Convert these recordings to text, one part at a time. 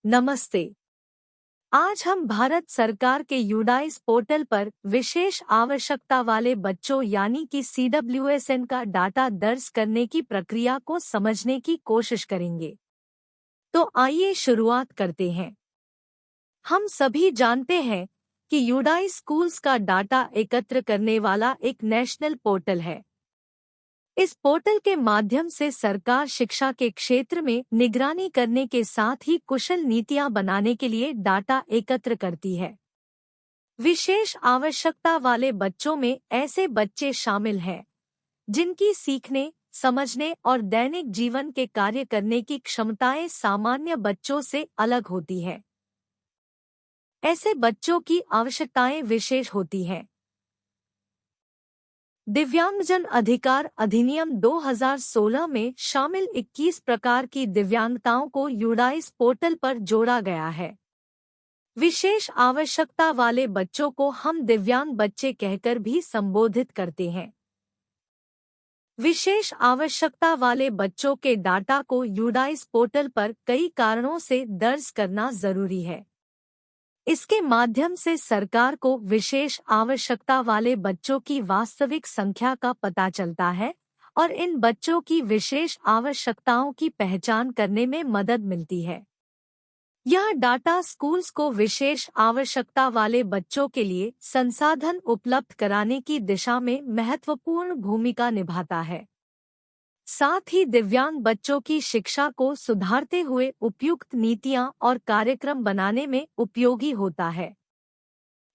नमस्ते। आज हम भारत सरकार के यूडाइस पोर्टल पर विशेष आवश्यकता वाले बच्चों यानी कि CWSN का डाटा दर्ज करने की प्रक्रिया को समझने की कोशिश करेंगे। तो आइए शुरुआत करते हैं। हम सभी जानते हैं कि यूडाइस स्कूल्स का डाटा एकत्र करने वाला एक नेशनल पोर्टल है। इस पोर्टल के माध्यम से सरकार शिक्षा के क्षेत्र में निगरानी करने के साथ ही कुशल नीतियां बनाने के लिए डाटा एकत्र करती है। विशेष आवश्यकता वाले बच्चों में ऐसे बच्चे शामिल हैं जिनकी सीखने, समझने और दैनिक जीवन के कार्य करने की क्षमताएं सामान्य बच्चों से अलग होती है। ऐसे बच्चों की आवश्यकताएं विशेष होती हैं। दिव्यांगजन अधिकार अधिनियम 2016 में शामिल 21 प्रकार की दिव्यांगताओं को यूडाइस पोर्टल पर जोड़ा गया है। विशेष आवश्यकता वाले बच्चों को हम दिव्यांग बच्चे कहकर भी संबोधित करते हैं। विशेष आवश्यकता वाले बच्चों के डाटा को यूडाइस पोर्टल पर कई कारणों से दर्ज करना जरूरी है। इसके माध्यम से सरकार को विशेष आवश्यकता वाले बच्चों की वास्तविक संख्या का पता चलता है और इन बच्चों की विशेष आवश्यकताओं की पहचान करने में मदद मिलती है। यह डाटा स्कूल्स को विशेष आवश्यकता वाले बच्चों के लिए संसाधन उपलब्ध कराने की दिशा में महत्वपूर्ण भूमिका निभाता है। साथ ही दिव्यांग बच्चों की शिक्षा को सुधारते हुए उपयुक्त नीतियां और कार्यक्रम बनाने में उपयोगी होता है।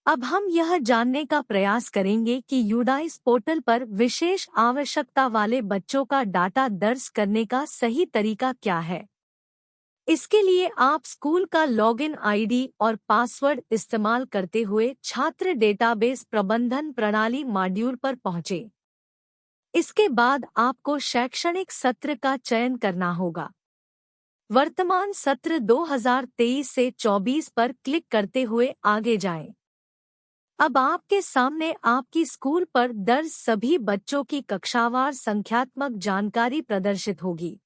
अब हम यह जानने का प्रयास करेंगे कि यूडाइस पोर्टल पर विशेष आवश्यकता वाले बच्चों का डाटा दर्ज करने का सही तरीका क्या है। इसके लिए आप स्कूल का लॉगिन आईडी और पासवर्ड इस्तेमाल करते हुए छात्र डेटाबेस प्रबंधन प्रणाली मॉड्यूल पर पहुंचे। इसके बाद आपको शैक्षणिक सत्र का चयन करना होगा। वर्तमान सत्र 2023 से 24 पर क्लिक करते हुए आगे जाएं। अब आपके सामने आपकी स्कूल पर दर्ज सभी बच्चों की कक्षावार संख्यात्मक जानकारी प्रदर्शित होगी।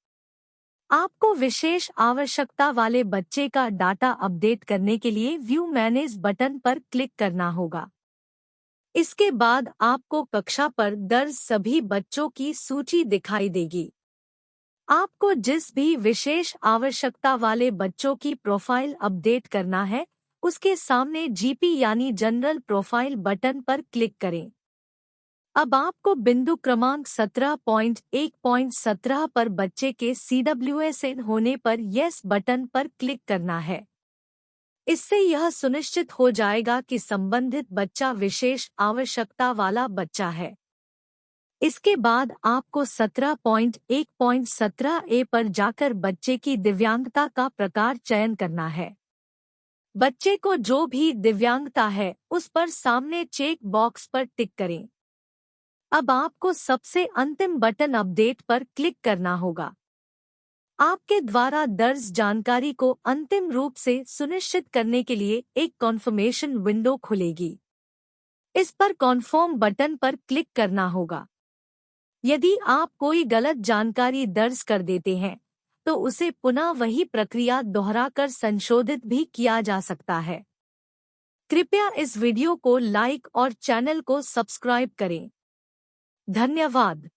आपको विशेष आवश्यकता वाले बच्चे का डाटा अपडेट करने के लिए व्यू मैनेज बटन पर क्लिक करना होगा। इसके बाद आपको कक्षा पर दर्ज सभी बच्चों की सूची दिखाई देगी। आपको जिस भी विशेष आवश्यकता वाले बच्चों की प्रोफाइल अपडेट करना है, उसके सामने जीपी यानी जनरल प्रोफाइल बटन पर क्लिक करें। अब आपको बिंदु क्रमांक 17.1.17 पर बच्चे के CWSN होने पर यस बटन पर क्लिक करना है। इससे यह सुनिश्चित हो जाएगा कि संबंधित बच्चा विशेष आवश्यकता वाला बच्चा है। इसके बाद आपको 17.1.17A पर जाकर बच्चे की दिव्यांगता का प्रकार चयन करना है। बच्चे को जो भी दिव्यांगता है उस पर सामने चेक बॉक्स पर टिक करें। अब आपको सबसे अंतिम बटन अपडेट पर क्लिक करना होगा। आपके द्वारा दर्ज जानकारी को अंतिम रूप से सुनिश्चित करने के लिए एक कॉन्फर्मेशन विंडो खुलेगी। इस पर कॉन्फर्म बटन पर क्लिक करना होगा। यदि आप कोई गलत जानकारी दर्ज कर देते हैं तो उसे पुनः वही प्रक्रिया दोहराकर संशोधित भी किया जा सकता है। कृपया इस वीडियो को लाइक और चैनल को सब्सक्राइब करें। धन्यवाद।